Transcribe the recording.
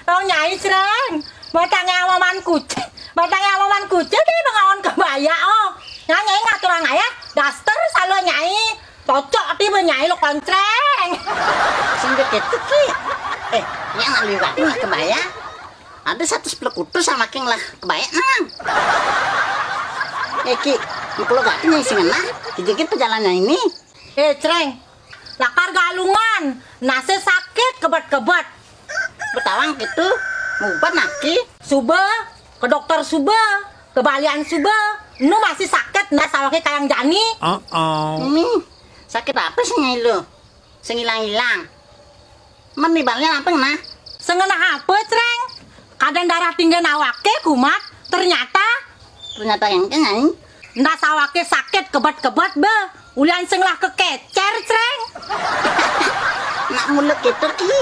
Oh nyai sreng. Batangnya awaman kucing. Batangnya awaman kucing ki pengawan kebaya oh. Nyai ngaturang aya daster salo nyai. Cocok ti nyai lo koncreng. Sing gitu ki. Nya ngaliwat lah kebaya. Ada 110 kutu sama king lah kebaya nang. Ki, kalau gak nyai sing nah, dikit perjalanannya ini. Creng. Lakar galungan. Nase sakit kebat-kebat. Betawang gitu. Ngubat naki. Suba, ke dokter Suba, ke balian Suba. Nu masih sakit ndak sawake kayang jani. Ini sakit apa sih nyai lo? Sing hilang-hilang. Men di balian apa nah? Sengena apa, Creng? Kadang darah tinggi awake kumat, ternyata yang nyai. ndak sawake sakit kebat-kebat be. Ulian sing lah kekecer, Creng. Nak mulut gitu ki.